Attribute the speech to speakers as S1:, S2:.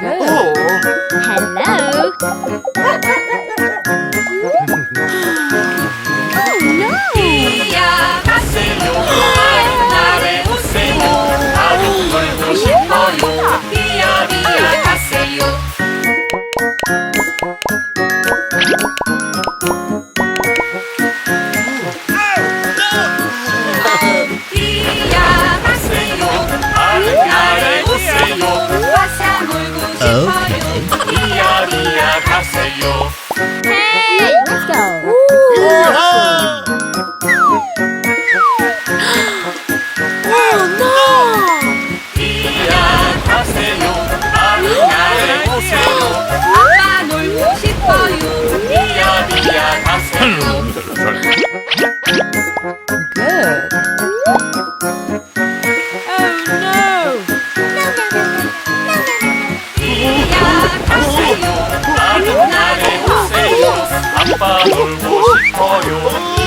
S1: Good. Hello. Oh no.
S2: 뛰어가세요. 하늘나라에 오세요. 아주 놀고 싶어요. 뛰어가세요. 뛰어가세요. 하늘나라에 오세요. 와서 놀고 싶어요. 뛰어가세요.
S1: Hey, let's go. Oh no.
S2: 뛰어가세요. 하늘나라에 오세요. 아빠 놀고 싶어요. 뛰어가세요.
S1: Good. Oh no.
S2: 뛰어가세요. 하늘나라에 오세요. 아빠 놀고 싶어요.